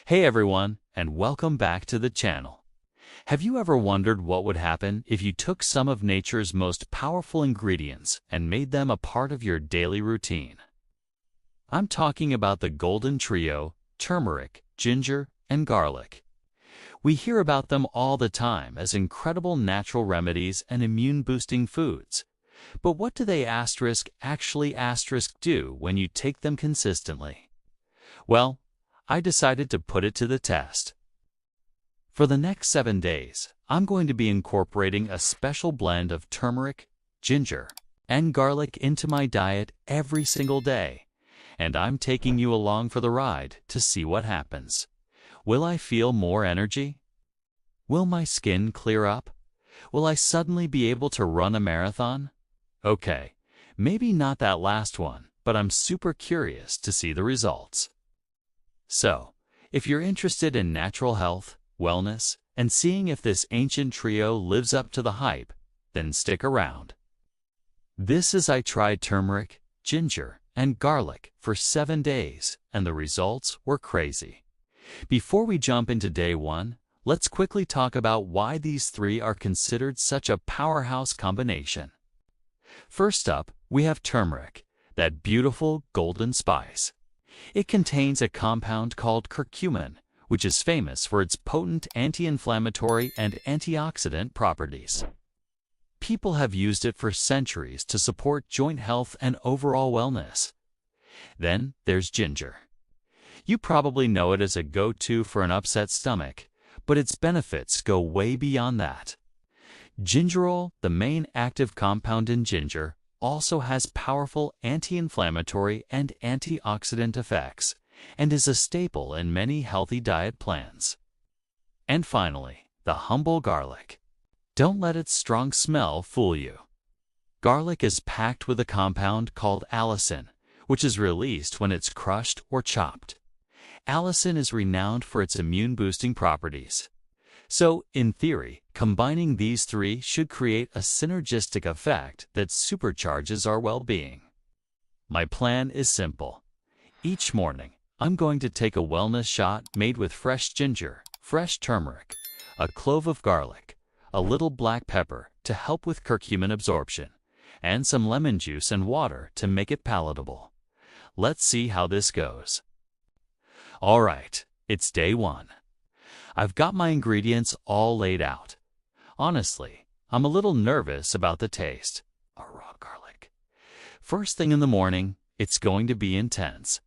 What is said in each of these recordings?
Hey everyone, and welcome back to the channel. Have you ever wondered what would happen if you took some of nature's most powerful ingredients and made them a part of your daily routine? I'm talking about the golden trio: turmeric, ginger, and garlic. We hear about them all the time as incredible natural remedies and immune-boosting foods. But what do they actually do when you take them consistently? Well, I decided to put it to the test. For the next 7 days, I'm going to be incorporating a special blend of turmeric, ginger, and garlic into my diet every single day. And I'm taking you along for the ride to see what happens. Will I feel more energy? Will my skin clear up? Will I suddenly be able to run a marathon? Okay, maybe not that last one, but I'm super curious to see the results. So, if you're interested in natural health, wellness, and seeing if this ancient trio lives up to the hype, then stick around. This is I tried turmeric, ginger, and garlic for 7 days, and the results were crazy. Before we jump into day 1, let's quickly talk about why these three are considered such a powerhouse combination. First up, we have turmeric, that beautiful golden spice. It contains a compound called curcumin, which is famous for its potent anti-inflammatory and antioxidant properties. People have used it for centuries to support joint health and overall wellness. Then there's ginger. You probably know it as a go-to for an upset stomach, but its benefits go way beyond that. Gingerol, the main active compound in ginger, also has powerful anti-inflammatory and antioxidant effects, and is a staple in many healthy diet plans. And finally, the humble garlic. Don't let its strong smell fool you. Garlic is packed with a compound called allicin, which is released when it's crushed or chopped. Allicin is renowned for its immune-boosting properties. So, in theory, combining these three should create a synergistic effect that supercharges our well-being. My plan is simple. Each morning, I'm going to take a wellness shot made with fresh ginger, fresh turmeric, a clove of garlic, a little black pepper to help with curcumin absorption, and some lemon juice and water to make it palatable. Let's see how this goes. All right, it's day 1. I've got my ingredients all laid out. Honestly, I'm a little nervous about the taste. A raw garlic. First thing in the morning, it's going to be intense.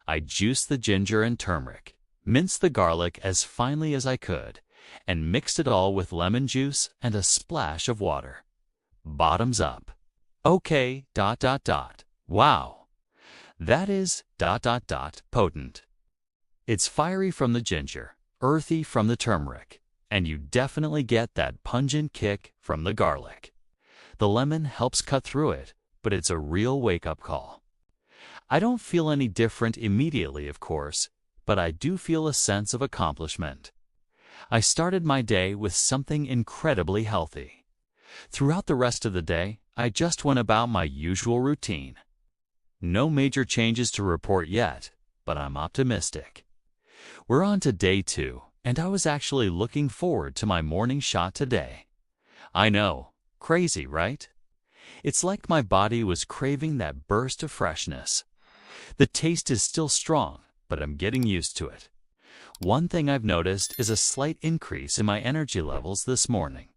I juiced the ginger and turmeric, minced the garlic as finely as I could, and mixed it all with lemon juice and a splash of water. Bottoms up. Okay, ... Wow. That is ... potent. It's fiery from the ginger, earthy from the turmeric, and you definitely get that pungent kick from the garlic. The lemon helps cut through it, but it's a real wake-up call. I don't feel any different immediately, of course, but I do feel a sense of accomplishment. I started my day with something incredibly healthy. Throughout the rest of the day, I just went about my usual routine. No major changes to report yet, but I'm optimistic. We're on to day 2, and I was actually looking forward to my morning shot today. I know, crazy, right? It's like my body was craving that burst of freshness. The taste is still strong, but I'm getting used to it. One thing I've noticed is a slight increase in my energy levels this morning.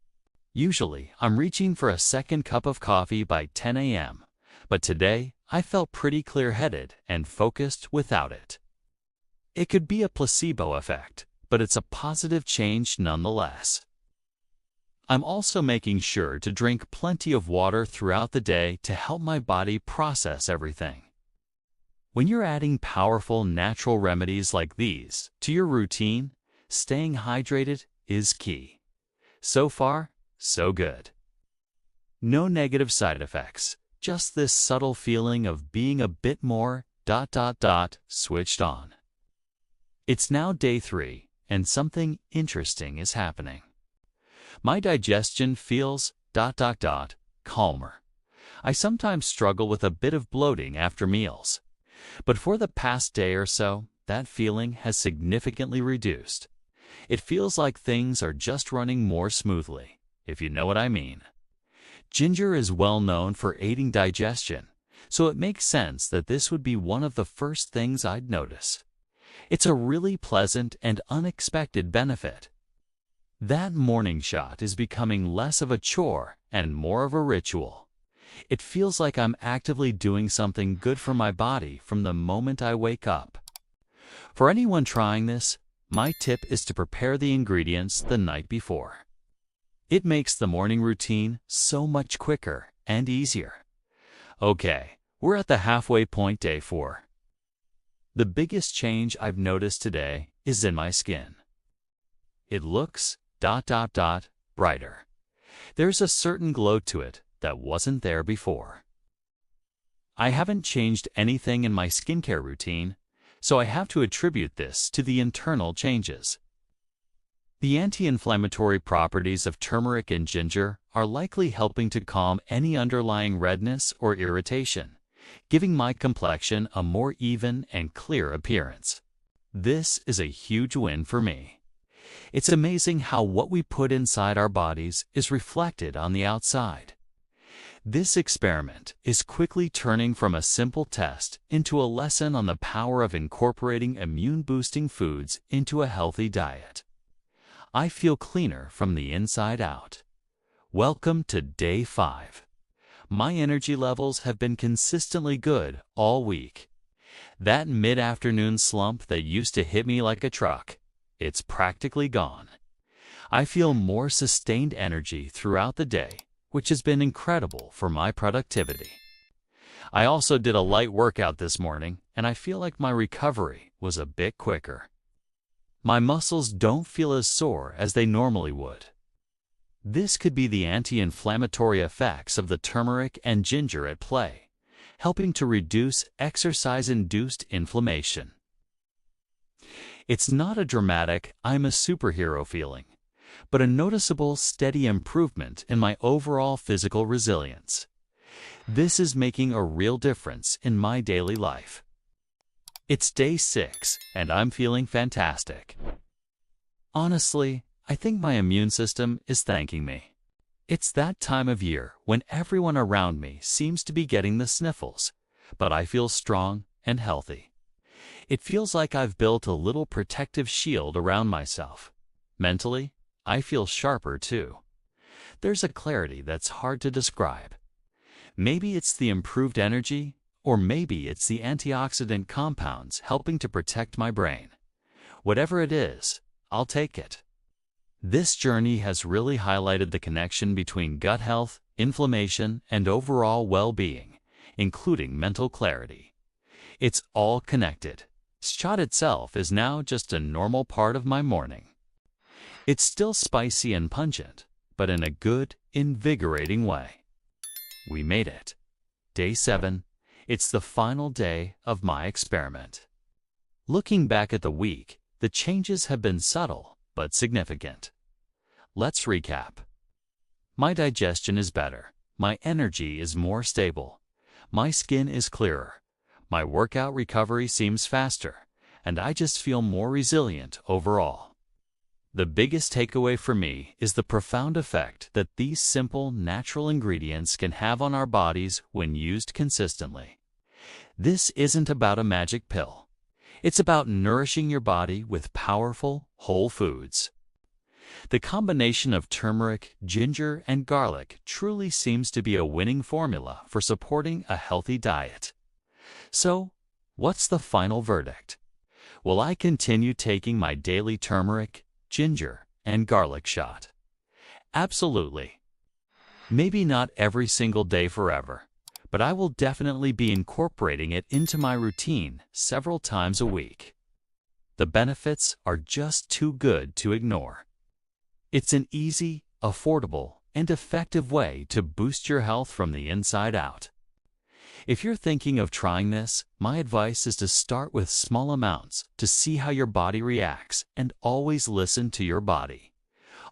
Usually, I'm reaching for a second cup of coffee by 10 a.m., but today I felt pretty clear-headed and focused without it. It could be a placebo effect, but it's a positive change nonetheless. I'm also making sure to drink plenty of water throughout the day to help my body process everything. When you're adding powerful natural remedies like these to your routine, staying hydrated is key. So far, so good. No negative side effects, just this subtle feeling of being a bit more ... switched on. It's now day 3, and something interesting is happening. My digestion feels ... calmer. I sometimes struggle with a bit of bloating after meals, but for the past day or so, that feeling has significantly reduced. It feels like things are just running more smoothly, if you know what I mean. Ginger is well known for aiding digestion, so it makes sense that this would be one of the first things I'd notice. It's a really pleasant and unexpected benefit. That morning shot is becoming less of a chore and more of a ritual. It feels like I'm actively doing something good for my body from the moment I wake up. For anyone trying this, my tip is to prepare the ingredients the night before. It makes the morning routine so much quicker and easier. Okay, we're at the halfway point, day 4. The biggest change I've noticed today is in my skin. It looks ... brighter. There's a certain glow to it that wasn't there before. I haven't changed anything in my skincare routine, so I have to attribute this to the internal changes. The anti-inflammatory properties of turmeric and ginger are likely helping to calm any underlying redness or irritation, giving my complexion a more even and clear appearance. This is a huge win for me. It's amazing how what we put inside our bodies is reflected on the outside. This experiment is quickly turning from a simple test into a lesson on the power of incorporating immune-boosting foods into a healthy diet. I feel cleaner from the inside out. Welcome to day 5. My energy levels have been consistently good all week. That mid-afternoon slump that used to hit me like a truck, it's practically gone. I feel more sustained energy throughout the day, which has been incredible for my productivity. I also did a light workout this morning, and I feel like my recovery was a bit quicker. My muscles don't feel as sore as they normally would. This could be the anti-inflammatory effects of the turmeric and ginger at play, helping to reduce exercise-induced inflammation. It's not a dramatic "I'm a superhero" feeling, but a noticeable, steady improvement in my overall physical resilience. This is making a real difference in my daily life. It's day 6, and I'm feeling fantastic. Honestly, I think my immune system is thanking me. It's that time of year when everyone around me seems to be getting the sniffles, but I feel strong and healthy. It feels like I've built a little protective shield around myself. Mentally, I feel sharper too. There's a clarity that's hard to describe. Maybe it's the improved energy, or maybe it's the antioxidant compounds helping to protect my brain. Whatever it is, I'll take it. This journey has really highlighted the connection between gut health, inflammation, and overall well-being, including mental clarity. It's all connected. Shot itself is now just a normal part of my morning. It's still spicy and pungent, but in a good, invigorating way. We made it. Day 7. It's the final day of my experiment. Looking back at the week, the changes have been subtle but significant. Let's recap. My digestion is better. My energy is more stable. My skin is clearer. My workout recovery seems faster, and I just feel more resilient overall. The biggest takeaway for me is the profound effect that these simple, natural ingredients can have on our bodies when used consistently. This isn't about a magic pill. It's about nourishing your body with powerful, whole foods. The combination of turmeric, ginger, and garlic truly seems to be a winning formula for supporting a healthy diet. So, what's the final verdict? Will I continue taking my daily turmeric, ginger, and garlic shot? Absolutely. Maybe not every single day forever, but I will definitely be incorporating it into my routine several times a week. The benefits are just too good to ignore. It's an easy, affordable, and effective way to boost your health from the inside out. If you're thinking of trying this, my advice is to start with small amounts to see how your body reacts, and always listen to your body.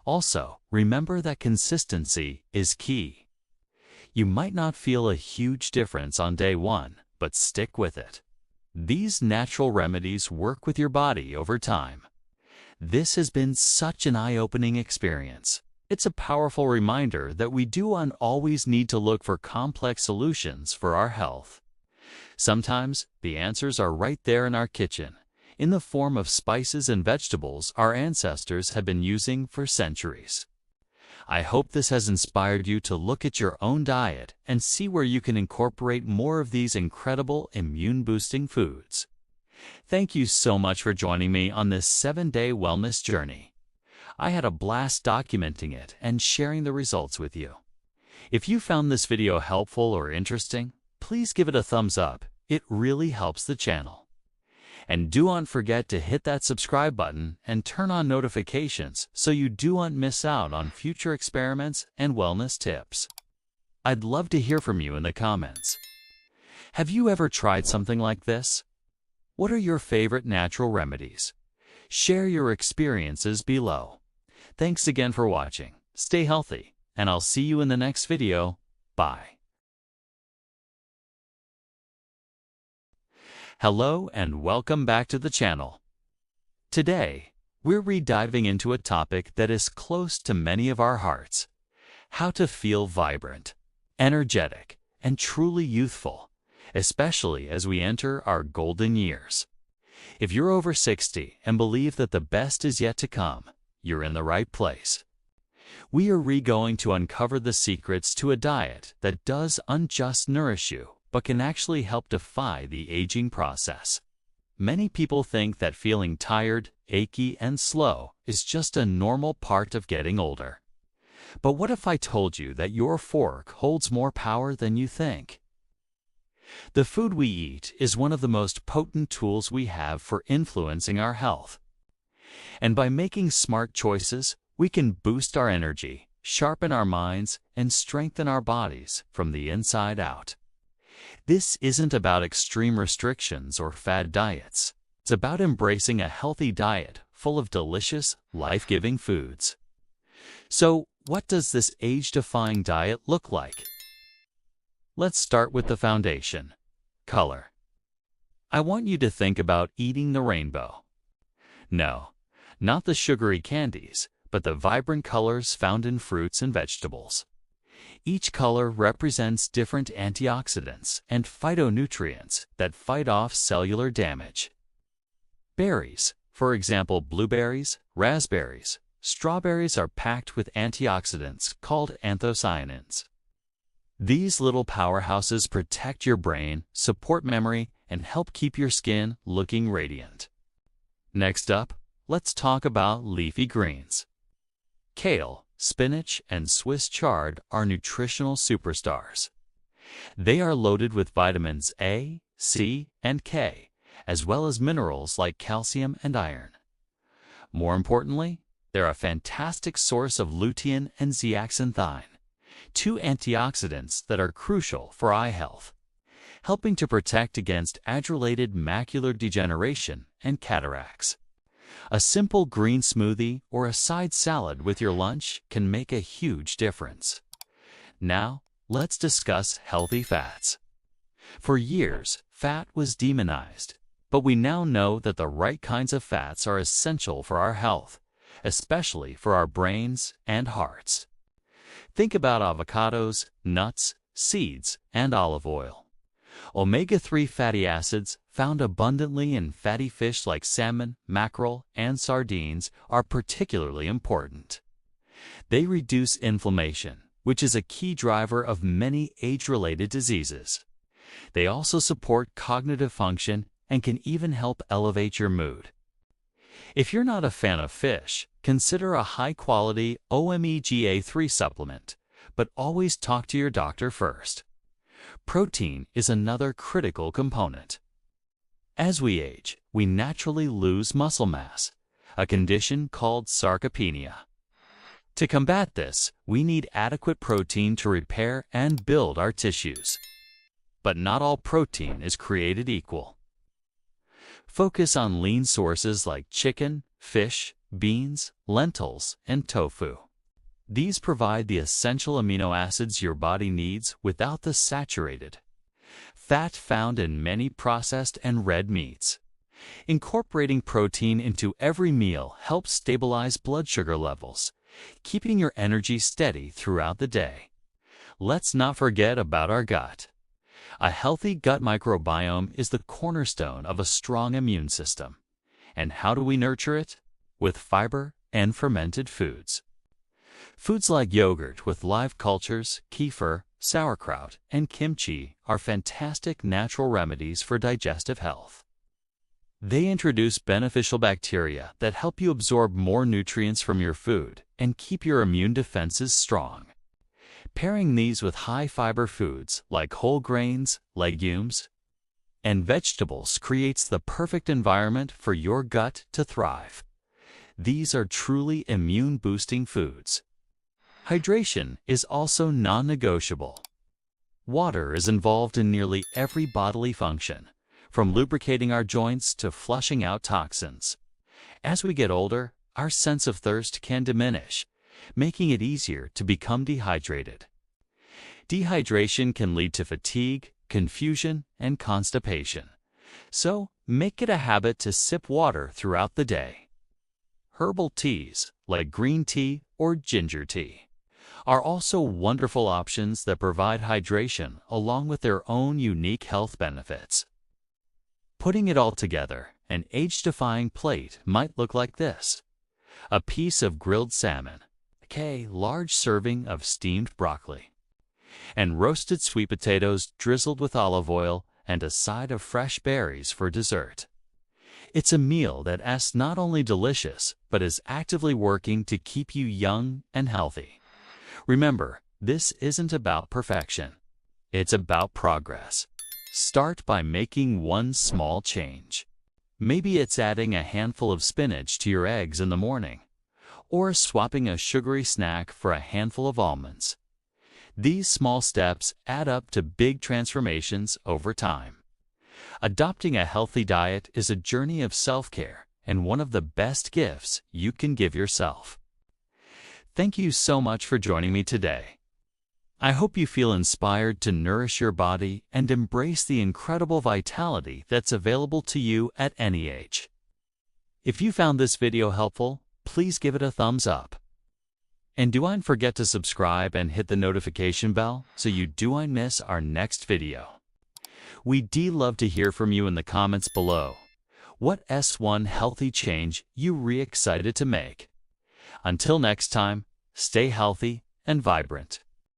Also, remember that consistency is key. You might not feel a huge difference on day 1, but stick with it. These natural remedies work with your body over time. This has been such an eye-opening experience. It's a powerful reminder that we don't always need to look for complex solutions for our health. Sometimes the answers are right there in our kitchen, in the form of spices and vegetables our ancestors have been using for centuries. I hope this has inspired you to look at your own diet and see where you can incorporate more of these incredible immune-boosting foods. Thank you so much for joining me on this 7-day wellness journey. I had a blast documenting it and sharing the results with you. If you found this video helpful or interesting, please give it a thumbs up. It really helps the channel. And do not forget to hit that subscribe button and turn on notifications so you do not miss out on future experiments and wellness tips. I'd love to hear from you in the comments. Have you ever tried something like this? What are your favorite natural remedies? Share your experiences below. Thanks again for watching. Stay healthy, and I'll see you in the next video. Bye. Hello and welcome back to the channel. Today, we're rediving into a topic that is close to many of our hearts: how to feel vibrant, energetic, and truly youthful, especially as we enter our golden years. If you're over 60 and believe that the best is yet to come, you're in the right place. We are going to uncover the secrets to a diet that doesn't just nourish you, but can actually help defy the aging process. Many people think that feeling tired, achy, and slow is just a normal part of getting older. But what if I told you that your fork holds more power than you think? The food we eat is one of the most potent tools we have for influencing our health. And by making smart choices, we can boost our energy, sharpen our minds, and strengthen our bodies from the inside out. This isn't about extreme restrictions or fad diets. It's about embracing a healthy diet full of delicious, life-giving foods. So, what does this age-defying diet look like? Let's start with the foundation: color. I want you to think about eating the rainbow. No, not the sugary candies, but the vibrant colors found in fruits and vegetables. Each color represents different antioxidants and phytonutrients that fight off cellular damage. Berries, for example blueberries, raspberries, strawberries, are packed with antioxidants called anthocyanins. These little powerhouses protect your brain, support memory, and help keep your skin looking radiant. Next up, let's talk about leafy greens. Kale, spinach, and Swiss chard are nutritional superstars. They are loaded with vitamins A, C, and K, as well as minerals like calcium and iron. More importantly, they're a fantastic source of lutein and zeaxanthin, two antioxidants that are crucial for eye health, helping to protect against age-related macular degeneration and cataracts. A simple green smoothie or a side salad with your lunch can make a huge difference. Now, let's discuss healthy fats. For years, fat was demonized, but we now know that the right kinds of fats are essential for our health, especially for our brains and hearts. Think about avocados, nuts, seeds, and olive oil. Omega-3 fatty acids, found abundantly in fatty fish like salmon, mackerel, and sardines, are particularly important. They reduce inflammation, which is a key driver of many age-related diseases. They also support cognitive function and can even help elevate your mood. If you're not a fan of fish, consider a high-quality omega-3 supplement, but always talk to your doctor first. Protein is another critical component. As we age, we naturally lose muscle mass, a condition called sarcopenia. To combat this, we need adequate protein to repair and build our tissues. But not all protein is created equal. Focus on lean sources like chicken, fish, beans, lentils, and tofu. These provide the essential amino acids your body needs without the saturated, Fat found in many processed and red meats. Incorporating protein into every meal helps stabilize blood sugar levels, keeping your energy steady throughout the day. Let's not forget about our gut. A healthy gut microbiome is the cornerstone of a strong immune system. And how do we nurture it? With fiber and fermented foods. Foods like yogurt with live cultures, kefir, sauerkraut, and kimchi are fantastic natural remedies for digestive health. They introduce beneficial bacteria that help you absorb more nutrients from your food and keep your immune defenses strong. Pairing these with high-fiber foods like whole grains, legumes, and vegetables creates the perfect environment for your gut to thrive. These are truly immune-boosting foods. Hydration is also non-negotiable. Water is involved in nearly every bodily function, from lubricating our joints to flushing out toxins. As we get older, our sense of thirst can diminish, making it easier to become dehydrated. Dehydration can lead to fatigue, confusion, and constipation. So, make it a habit to sip water throughout the day. Herbal teas, like green tea or ginger tea, are also wonderful options that provide hydration along with their own unique health benefits. Putting it all together, an age-defying plate might look like this. A piece of grilled salmon, a large serving of steamed broccoli, and roasted sweet potatoes drizzled with olive oil and a side of fresh berries for dessert. It's a meal that is not only delicious, but is actively working to keep you young and healthy. Remember, this isn't about perfection. It's about progress. Start by making one small change. Maybe it's adding a handful of spinach to your eggs in the morning, or swapping a sugary snack for a handful of almonds. These small steps add up to big transformations over time. Adopting a healthy diet is a journey of self-care and one of the best gifts you can give yourself. Thank you so much for joining me today. I hope you feel inspired to nourish your body and embrace the incredible vitality that's available to you at any age. If you found this video helpful, please give it a thumbs up. And don't forget to subscribe and hit the notification bell so you don't miss our next video. We'd love to hear from you in the comments below. What S1 healthy change you excited to make? Until next time, stay healthy and vibrant.